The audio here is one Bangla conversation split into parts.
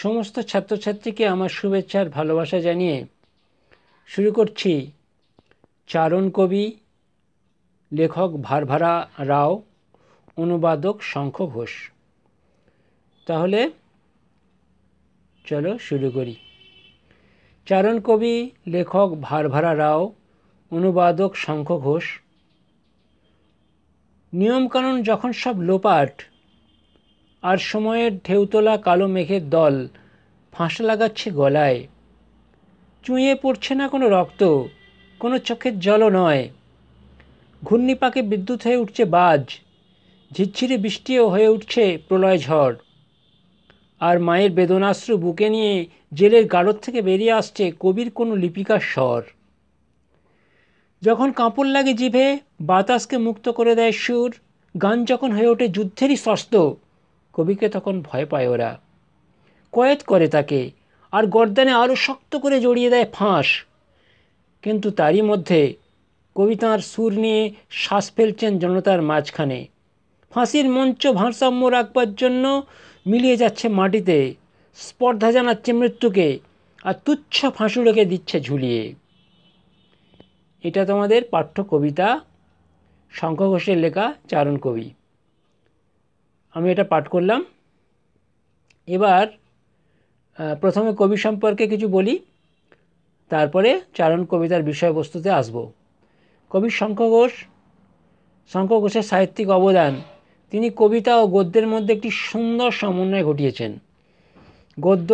সমস্ত ছাত্রছাত্রীকে আমার শুভেচ্ছার ভালোবাসা জানিয়ে শুরু করছি চারণ কবি, লেখক ভারভারা রাও, অনুবাদক শঙ্খ ঘোষ। তাহলে চলো শুরু করি। চারণ কবি, লেখক ভারভারা রাও, অনুবাদক শঙ্খ ঘোষ। নিয়মকানুন যখন সব লোপাট, আর সময়ের ঢেউতলা কালো মেঘের দল ফাঁসা লাগাচ্ছে গলায়, চুঁইয়ে পড়ছে না কোনো রক্ত, কোনো চোখের জলও নয়। ঘূর্ণিপাকে বিদ্যুৎ হয়ে উঠছে বাজ, ঝিরঝিরে বৃষ্টিও হয়ে উঠছে প্রলয় ঝড়। আর মায়ের বেদনাশ্রু বুকে নিয়ে জেলের গাড়র থেকে বেরিয়ে আসছে কবির কোনো লিপিকার স্বর। যখন কাঁপড় লাগে জিভে, বাতাসকে মুক্ত করে দেয় সুর, গান যখন হয়ে ওঠে যুদ্ধেরই শস্ত্র, কবিকে তখন ভয় পায় ওরা। কয়েদ করে তাকে, আর গর্দানে আরও শক্ত করে জড়িয়ে দেয় ফাঁস। কিন্তু তারই মধ্যে কবি তাঁর সুর নিয়ে শ্বাস ফেলছেন জনতার মাঝখানে। ফাঁসির মঞ্চ ভারসাম্য রাখবার জন্য মিলিয়ে যাচ্ছে মাটিতে, স্পর্ধা জানাচ্ছে মৃত্যুকে, আর তুচ্ছ ফাঁসুড়োকে দিচ্ছে ঝুলিয়ে। এটা তোমাদের পাঠ্য কবিতা, শঙ্খ ঘোষের লেখা চারণ কবি। আমি এটা পাঠ করলাম। এবার প্রথমে কবি সম্পর্কে কিছু বলি, তারপরে চারণ কবিতার বিষয়বস্তুতে আসব। কবি শঙ্খ ঘোষ, শঙ্খ ঘোষের সাহিত্যিক অবদান, তিনি কবিতা ও গদ্যের মধ্যে একটি সুন্দর সমন্বয় ঘটিয়েছেন। গদ্য,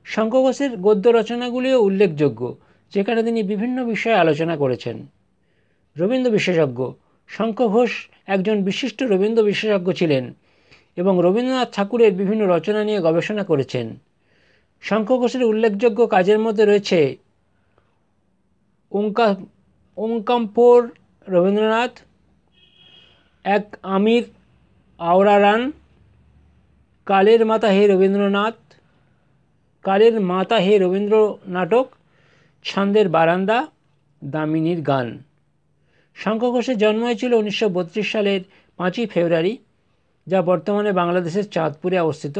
শঙ্খ ঘোষের গদ্য রচনাগুলিও উল্লেখযোগ্য, যেখানে তিনি বিভিন্ন বিষয়ে আলোচনা করেছেন। রবীন্দ্র বিশেষজ্ঞ, শঙ্খ ঘোষ একজন বিশিষ্ট রবীন্দ্র বিশেষজ্ঞ ছিলেন এবং রবীন্দ্রনাথ ঠাকুরের বিভিন্ন রচনা নিয়ে গবেষণা করেছেন। শঙ্খ ঘোষের উল্লেখযোগ্য কাজের মধ্যে রয়েছে ওঙ্কাম্পোর রবীন্দ্রনাথ, এক আমির আওরারান, কালের মাতা হে রবীন্দ্রনাথ, কালের মাতা হে রবীন্দ্র নাটক, ছন্দের বারান্দা, দামিনীর গান। শঙ্খ ঘোষের জন্ম হয়েছিল 1932 সালের 5ই ফেব্রুয়ারি, যা বর্তমানে বাংলাদেশের চাঁদপুরে অবস্থিত।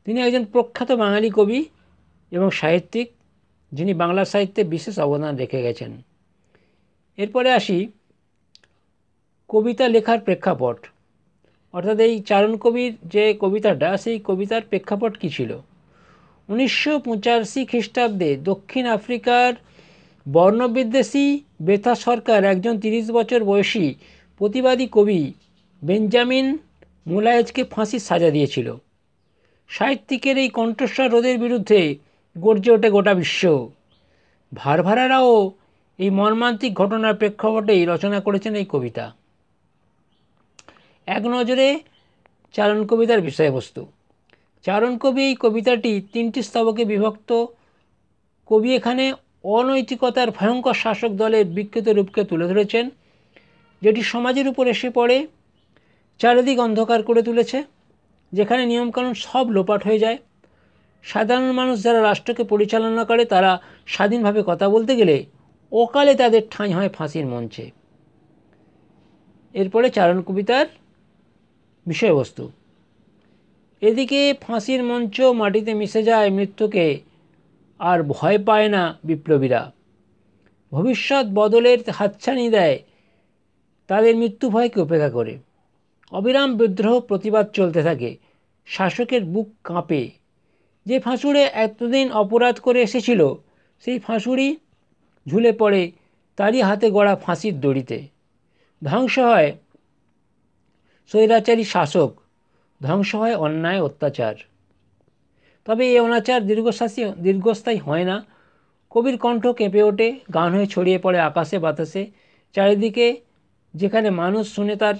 তিনি একজন প্রখ্যাত বাঙালি কবি এবং সাহিত্যিক, যিনি বাংলা সাহিত্যে বিশেষ অবদান রেখে গেছেন। এরপরে আসি কবিতা লেখার প্রেক্ষাপট, অর্থাৎ এই চারণ কবির যে কবিতাটা, সেই কবিতার প্রেক্ষাপট কী ছিল। 1985 খ্রিস্টাব্দে দক্ষিণ আফ্রিকার বর্ণবিদ্বেষী বেথা সরকার একজন 30 বছর বয়সী প্রতিবাদী কবি বেঞ্জামিন মুলায়েজকে ফাঁসির সাজা দিয়েছিল। সাহিত্যিকের এই কণ্ঠস্বর রোধের বিরুদ্ধে গর্জে ওঠে গোটা বিশ্ব। ভারভারারাও এই মর্মান্তিক ঘটনার প্রেক্ষাপটেই রচনা করেছেন এই কবিতা। এক নজরে চারণ কবিতার বিষয়বস্তু। চারণ কবি এই কবিতাটি 3টি স্তবকে বিভক্ত। কবি এখানে অনৈতিকতার ভয়ঙ্কর শাসক দলের বিকৃত রূপকে তুলে ধরেছেন, যেটি সমাজের উপর এসে পড়ে, চারিদিক অন্ধকার করে তুলেছে, যেখানে নিয়মকানুন সব লোপাট হয়ে যায়। সাধারণ মানুষ যারা রাষ্ট্রকে পরিচালনা করে, তারা স্বাধীনভাবে কথা বলতে গেলে অকালে তাদের ঠাঁই হয় ফাঁসির মঞ্চে। এরপরে চারণ কবিতার বিষয়বস্তু। এদিকে ফাঁসির মঞ্চ মাটিতে মিশে যায় মৃত্যুকে, আর ভয় পায় না বিপ্লবীরা। ভবিষ্যৎ বদলের হাতছানি দেয় তাদের মৃত্যু ভয়কে উপেক্ষা করে। অবিরাম বিদ্রোহ প্রতিবাদ চলতে থাকে, শাসকের বুক কাঁপে। যে ফাঁসুড়ে এতদিন অপরাধ করে এসেছিল, সেই ফাঁসুড়ি ঝুলে পড়ে তারই হাতে গড়া ফাঁসির দড়িতে। ধ্বংস হয় স্বৈরাচারী শাসক, ধ্বংস হয় অন্যায় অত্যাচার। তবে এই অনাচার দীর্ঘস্থায়ী হয় না। কবির কণ্ঠ কেঁপে ওঠে, গান হয়ে ছড়িয়ে পড়ে আকাশে বাতাসে, চারিদিকে, যেখানে মানুষ শুনে তার।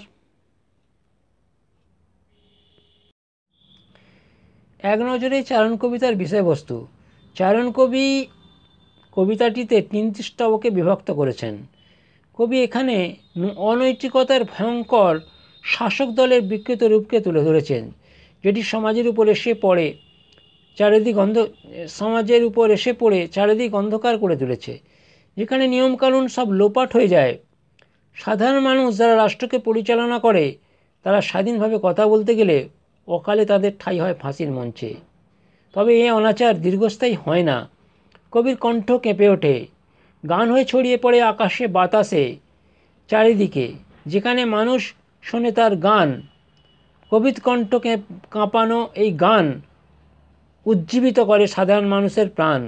এক নজরে চারণ কবিতার বিষয়বস্তু। চারণ কবি কবিতাটিতে 3টি স্তবকে বিভক্ত করেছেন। কবি এখানে অনৈতিকতার ভয়ঙ্কর শাসক দলের বিকৃত রূপকে তুলে ধরেছেন, যেটি সমাজের উপর এসে পড়ে চারিদিক অন্ধকার করে তুলেছে, যেখানে নিয়মকানুন সব লোপাট হয়ে যায়। সাধারণ মানুষ যারা রাষ্ট্রকে পরিচালনা করে, তারা স্বাধীনভাবে কথা বলতে গেলে অকালে তাদের ঠাঁই হয় ফাঁসির মঞ্চে। তবে এ অনাচার দীর্ঘস্থায়ী হয় না। কবির কণ্ঠ কেঁপে ওঠে, গান হয়ে ছড়িয়ে পড়ে আকাশে বাতাসে চারিদিকে। যেখানে মানুষ শোনে তার গান, কবির কণ্ঠ কাঁপানো এই গান উজ্জীবিত করে সাধারণ মানুষের প্রাণ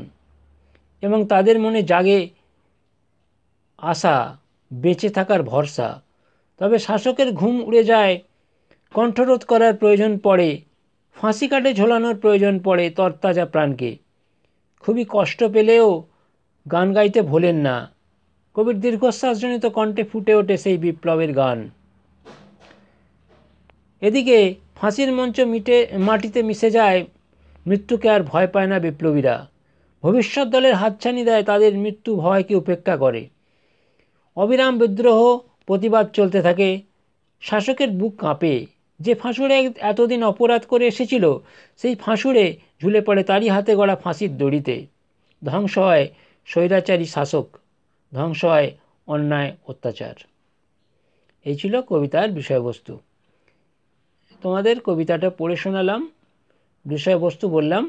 এবং তাদের মনে জাগে আশা, বেঁচে থাকার ভরসা। তবে শাসকের ঘুম উড়ে যায়, কণ্ঠরোধ করার প্রয়োজন পড়ে, ফাঁসি কাটে ঝোলানোর প্রয়োজন পড়ে তরতাজা প্রাণকে। খুবই কষ্ট পেলেও গান গাইতে ভোলেন না। কবির দীর্ঘশ্বাসজনিত কণ্ঠে ফুটে ওঠে সেই বিপ্লবের গান। এদিকে ফাঁসির মঞ্চ মাটিতে মিশে যায়, মৃত্যুকে আর ভয় পায় না বিপ্লবীরা। ভবিষ্যৎ দলের হাতছানি দেয়, তাদের মৃত্যু ভয়কে উপেক্ষা করে। অবিরাম বিদ্রোহ প্রতিবাদ চলতে থাকে। শাসকের বুক কাঁপে। যে ফাঁসুড়ে এতদিন অপরাধ করে এসেছিল, সেই ফাঁসুড়ে ঝুলে পড়ে তারই হাতে গড়া ফাঁসির দড়িতে। ধ্বংস হয় স্বৈরাচারী শাসক, ধ্বংস হয় অন্যায় অত্যাচার। এই ছিল কবিতার বিষয়বস্তু। তোমাদের কবিতাটা পড়ে শোনালাম, বিষয়বস্তু বললাম।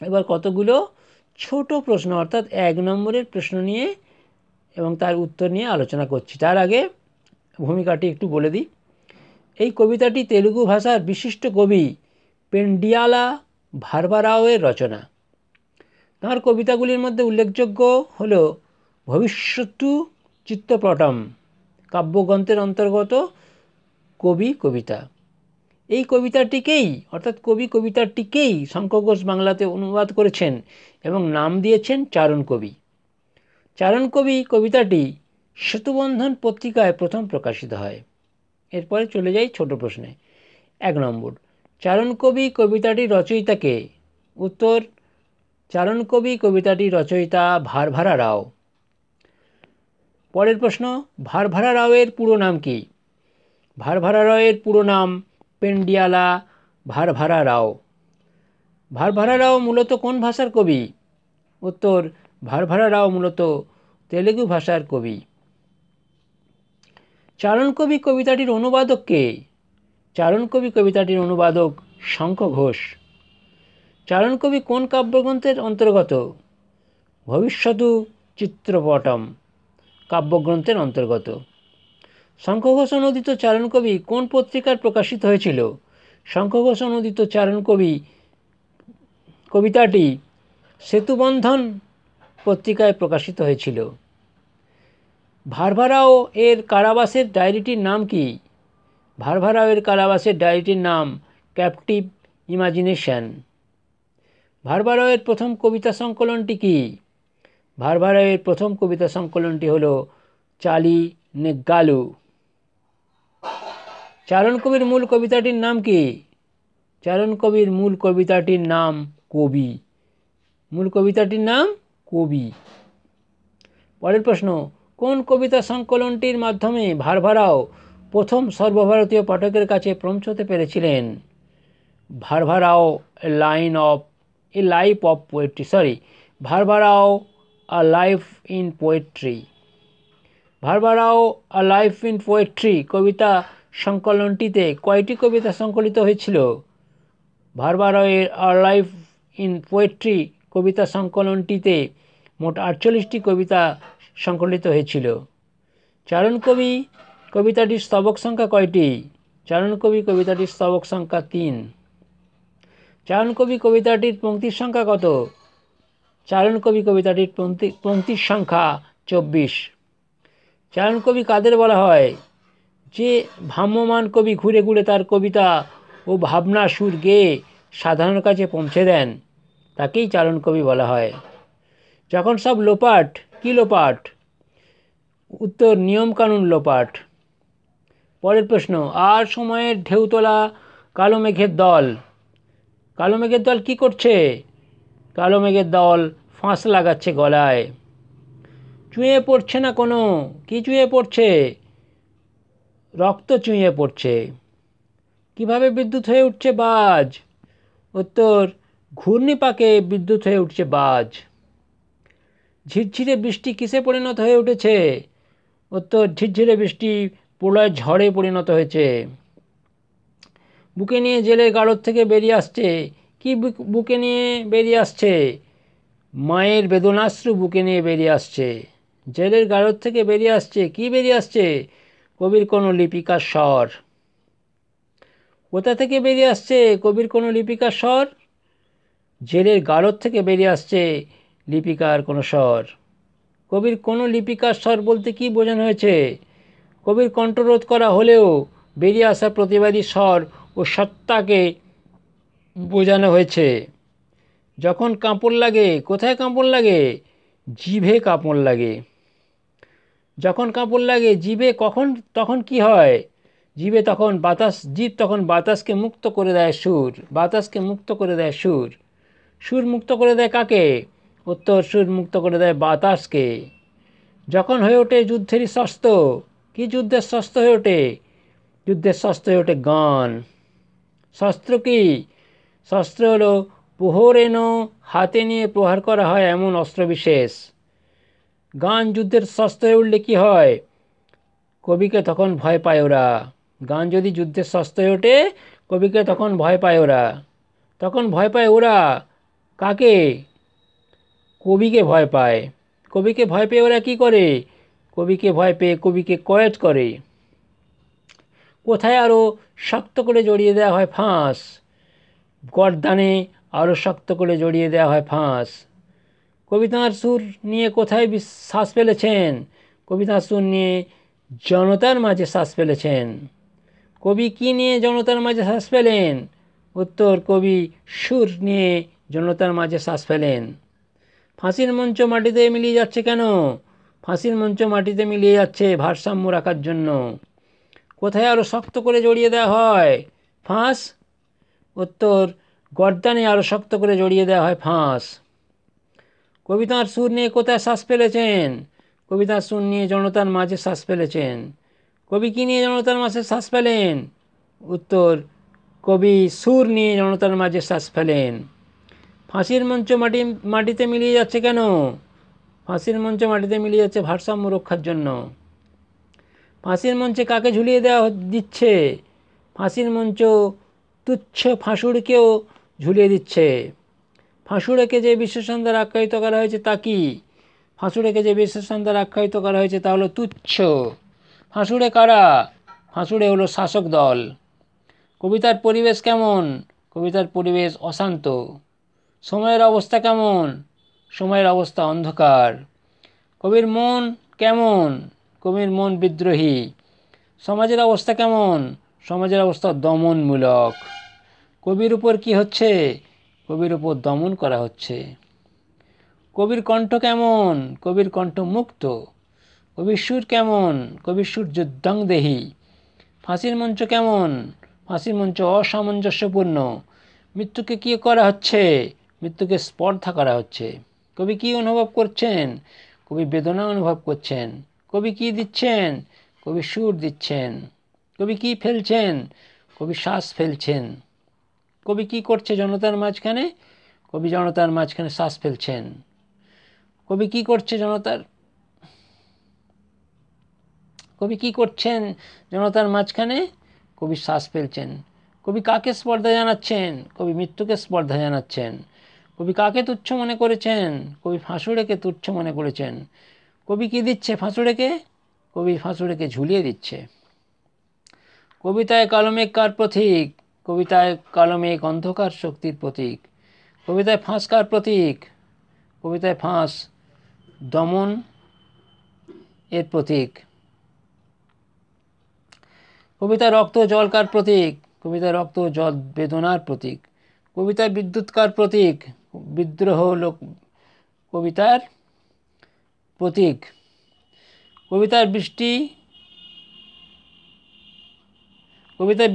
এবার কতগুলো ছোট প্রশ্ন, অর্থাৎ 1 নম্বরের প্রশ্ন নিয়ে এবং তার উত্তর নিয়ে আলোচনা করছি। তার আগে ভূমিকাটি একটু বলে দিই। এই কবিতাটি তেলুগু ভাষার বিশিষ্ট কবি পেন্ডিয়ালা ভার্বারাওয়ের রচনা। তাঁর কবিতাগুলির মধ্যে উল্লেখযোগ্য হল ভবিষ্যতু চিত্তপটম কাব্যগ্রন্থের অন্তর্গত কবি কবিতা। এই কবিতাটিকেই, অর্থাৎ কবিতাটিকেই শঙ্খ ঘোষ বাংলাতে অনুবাদ করেছেন এবং নাম দিয়েছেন চারণ কবি। চারণ কবি কবিতাটি সেতুবন্ধন পত্রিকায় প্রথম প্রকাশিত হয়। এরপরে চলে যাই ছোট প্রশ্নে। 1 নম্বর, চারণ কবি কবিতাটির রচয়িতা কে? উত্তর, চারণ কবি কবিতাটির রচয়িতা ভারভারা রাও। পরের প্রশ্ন, ভারভারা রাওয়ের পুরো নাম কি? ভারভারা রাওয়ের পুরো নাম পেন্ডিয়ালা ভারভারা রাও। ভারভারা রাও মূলত কোন ভাষার কবি? উত্তর, ভারভারা রাও মূলত তেলুগু ভাষার কবি। চারণ কবি কবিতাটির অনুবাদক কে? চারণ কবি কবিতাটির অনুবাদক শঙ্খ ঘোষ। চারণ কবি কোন কাব্যগ্রন্থের অন্তর্গত? ভবিষ্যতু চিত্রপটম কাব্যগ্রন্থের অন্তর্গত। শঙ্খ ঘোষ অনুদিত চারণ কবি কোন পত্রিকার প্রকাশিত হয়েছিল? শঙ্খ ঘোষ অনুদিত চারণ কবি কবিতাটি সেতুবন্ধন পত্রিকায় প্রকাশিত হয়েছিল। ভারভারাও এর কারাবাসের ডায়েরিটির নাম কি? ভারভারাও এর কারাবাসের ডায়েরিটির নাম ক্যাপটিভ ইমাজিনেশন। ভারভারাও এর প্রথম কবিতা সংকলনটি কি? ভারভারাও এর প্রথম কবিতা সংকলনটি হল চালি নেগ্গালু। চারণ কবির মূল কবিতাটির নাম কি? চারণ কবির মূল কবিতাটির নাম কবি। মূল কবিতাটির নাম কবি। পরের প্রশ্ন, কোন কবিতা সংকলনটির মাধ্যমে ভারভারাও প্রথম সর্বভারতীয় পাঠকের কাছে পৌঁছতে পেরেছিলেন? Varavara Rao life of poetry, Varavara Rao a life in poetry. Varavara Rao a life in poetry কবিতা সংকলনটিতে কয়টি কবিতা সংকলিত হয়েছিল? ভারভারাও এর আ লাইফ ইন পোয়েট্রি কবিতা সংকলনটিতে মোট 48টি কবিতা সংকলিত হয়েছিল। চারণ কবি কবিতাটির স্তবক সংখ্যা কয়টি? চারণ কবি কবিতাটির স্তবক সংখ্যা 3। চারণ কবি কবিতাটির পংক্তির সংখ্যা কত? চারণ কবি কবিতাটির পংক্তির সংখ্যা 24। চারণ কবি কাদের বলা হয়? যে ভ্রাম্যমান কবি ঘুরে ঘুরে তার কবিতা ও ভাবনা সুর গেয়ে সাধারণের কাছে পৌঁছে দেন, তাকেই চারণ কবি বলা হয়। যখন সব লোপাট, কি লোপাট? উত্তর, নিয়মকানুন লোপাট। পরের প্রশ্ন, আর সময়ের ঢেউ তোলা কালো মেঘের দল। কালো মেঘের দল কি করছে? কালো মেঘের দল ফাঁস লাগাচ্ছে গলায়। চুঁয়ে পড়ছে না কোনো, কি চুঁয়ে পড়ছে? রক্ত চুঁয়ে পড়ছে। কিভাবে বিদ্যুৎ হয়ে উঠছে বাজ? উত্তর, ঘূর্ণিপাকে বিদ্যুৎ হয়ে উঠছে বাজ। ঝিরঝিরে বৃষ্টি কিসে পরিণত হয়ে উঠেছে? উত্তর, ঝিরঝিরে বৃষ্টি প্রলয় ঝড়ে পরিণত হয়েছে। বুকে নিয়ে জেলের গাড়র থেকে বেরিয়ে আসছে কি বুকে নিয়ে বেরিয়ে আসছে? মায়ের বেদনাশ্রু বুকে নিয়ে বেরিয়ে আসছে। জেলের গাড়র থেকে বেরিয়ে আসছে, কি বেরিয়ে আসছে? কবির কোনো লিপিকার স্বর। কোথা থেকে বেরিয়ে আসছে কবির কোনো লিপিকার স্বর? জেলের গাড়র থেকে বেরিয়ে আসছে লিপিকার কোনো স্বর। কবির কোনো লিপিকার স্বর বলতে কি বোঝানো হয়েছে? কবির কণ্ঠরোধ করা হলেও বেরিয়ে আসা প্রতিবাদী স্বর ও সত্তাকে বোঝানো হয়েছে। যখন কাঁপন লাগে, কোথায় কাঁপন লাগে? জিভে কাঁপন লাগে। যখন কাঁপন লাগে জিভে, তখন কি হয়? জিভ তখন বাতাসকে মুক্ত করে দেয় সুর। বাতাসকে মুক্ত করে দেয় সুর। সুর মুক্ত করে দেয় কাকে? উত্তর, সুর মুক্ত করে দেয় বাতাসকে। যখন হয়ে ওঠে যুদ্ধেরই শস্ত্র। কি যুদ্ধের শস্ত্র হয়ে ওঠে? যুদ্ধের শস্ত্র হয়ে ওঠে গান। শস্ত্র কি? শস্ত্র হলো প্রহরেণ, হাতে নিয়ে প্রহার করা হয় এমন অস্ত্রবিশেষ। গান যুদ্ধের শস্ত্র হয়ে উঠলে কি হয়? কবিকে তখন ভয় পায় ওরা। গান যদি যুদ্ধের শস্ত্র হয়ে ওঠে, কবিকে তখন ভয় পায় ওরা। তখন ভয় পায় ওরা কাকে? কবিকে ভয় পায়। কবিকে ভয় পেয়ে ওরা কি করে? কবিকে ভয় পেয়ে কবিকে কয়েদ করে। কোথায় আরও শক্ত করে জড়িয়ে দেওয়া হয় ফাঁস। গর্দানে আরও শক্ত করে জড়িয়ে দেওয়া হয় ফাঁস। কবি তাঁর সুর নিয়ে কোথায় শ্বাস ফেলেছেন? কবি তাঁর সুর নিয়ে জনতার মাঝে শ্বাস ফেলেছেন। কবি কি নিয়ে জনতার মাঝে শ্বাস ফেলেন? উত্তর, কবি সুর নিয়ে জনতার মাঝে শ্বাস ফেলেন। ফাঁসির মঞ্চ মাটিতে মিলিয়ে যাচ্ছে কেন? ফাঁসির মঞ্চ মাটিতে মিলিয়ে যাচ্ছে ভারসাম্য রাখার জন্য। কোথায় আরও শক্ত করে জড়িয়ে দেওয়া হয় ফাঁস? উত্তর, গর্দানে আরও শক্ত করে জড়িয়ে দেওয়া হয় ফাঁস। কবি তাঁর সুর নিয়ে কোথায় শ্বাস ফেলেছেন? কবি তাঁর সুর নিয়ে জনতার মাঝে শ্বাস ফেলেছেন। কবি কী নিয়ে জনতার মাঝে শ্বাস ফেলেন? উত্তর, কবি সুর নিয়ে জনতার মাঝে শ্বাস ফেলেন। ফাঁসির মঞ্চ মাটিতে মিলিয়ে যাচ্ছে কেন? ফাঁসির মঞ্চ মাটিতে মিলিয়ে যাচ্ছে ভারসাম্য রক্ষার জন্য। ফাঁসির মঞ্চে কাকে ঝুলিয়ে দেওয়া দিচ্ছে? ফাঁসির মঞ্চ তুচ্ছ ফাঁসুড়কেও ঝুলিয়ে দিচ্ছে। ফাঁসুড়েকে যে বিশেষণ দ্বারা আখ্যায়িত করা হয়েছে তা কি? ফাঁসুড়েকে যে বিশেষণ দ্বারা আখ্যায়িত করা হয়েছে তা হলো তুচ্ছ। ফাঁসুড়ে কারা? ফাঁসুড়ে হলো শাসক দল। কবিতার পরিবেশ কেমন? কবিতার পরিবেশ অশান্ত। সময়ের অবস্থা কেমন? সময়ের অবস্থা অন্ধকার। কবির মন কেমন? কবির মন বিদ্রোহী। সমাজের অবস্থা কেমন? সমাজের অবস্থা দমনমূলক। কবির উপর কি হচ্ছে? কবির উপর দমন করা হচ্ছে। কবির কণ্ঠ কেমন? কবির কণ্ঠ মুক্ত। কবির সুর কেমন? কবির সুর যুদ্ধংদেহী। ফাঁসির মঞ্চ কেমন? ফাঁসির মঞ্চ অসামঞ্জস্যপূর্ণ। মৃত্যুকে কী করা হচ্ছে? মৃত্যুকে স্পর্ধা করা হচ্ছে। কবি কী অনুভব করছেন? কবি বেদনা অনুভব করছেন। কবি কী দিচ্ছেন? কবি সুর দিচ্ছেন। কবি কী ফেলছেন? কবি শ্বাস ফেলছেন। কবি কী করছে জনতার মাঝখানে? কবি জনতার মাঝখানে শ্বাস ফেলছেন। কবি কী করছে কবি কী করছেন জনতার মাঝখানে? কবি শ্বাস ফেলছেন। কবি কাকে স্পর্ধা জানাচ্ছেন? কবি মৃত্যুকে স্পর্ধা জানাচ্ছেন। কবি কাকে তুচ্ছ মনে করেছেন? কবি ফাঁসুড়েকে তুচ্ছ মনে করেছেন। কবি কী দিচ্ছে ফাঁসুড়েকে? কবি ফাঁসুড়েকে ঝুলিয়ে দিচ্ছে। কবিতায় কালমেঘ কার প্রতীক? কবিতায় কালমেঘ অন্ধকার শক্তির প্রতীক। কবিতায় ফাঁস কার প্রতীক? কবিতায় ফাঁস দমন এর প্রতীক। কবিতায় রক্ত জল কার প্রতীক? কবিতায় রক্ত জল বেদনার প্রতীক। কবিতায় বিদ্যুৎ কার প্রতীক? বিদ্রোহ লোক কবিতার প্রতীক। কবিতায়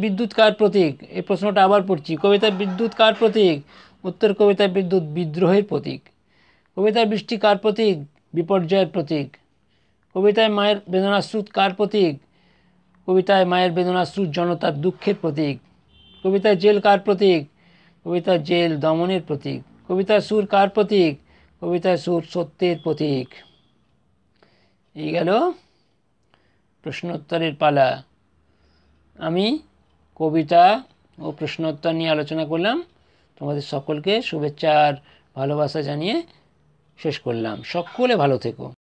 বিদ্যুৎ কার প্রতীক? এই প্রশ্নটা আবার পড়ছি। কবিতায় বিদ্যুৎ কার প্রতীক? উত্তর, কবিতায় বিদ্যুৎ বিদ্রোহের প্রতীক। কবিতায় বৃষ্টি কার প্রতীক? বিপর্যয়ের প্রতীক। কবিতায় মায়ের বেদনাশ্রুত কার প্রতীক? কবিতায় মায়ের বেদনাশ্রুত জনতার দুঃখের প্রতীক। কবিতায় জেল কার প্রতীক? কবিতায় জেল দমনের প্রতীক। কবিতায় সুর কার প্রতীক? কবিতায় সুর সত্যের প্রতীক। এই গেল প্রশ্নোত্তরের পালা। আমি কবিতা ও প্রশ্নোত্তর নিয়ে আলোচনা করলাম। তোমাদের সকলকে শুভেচ্ছা আর ভালোবাসা জানিয়ে শেষ করলাম। সকলে ভালো থেকো।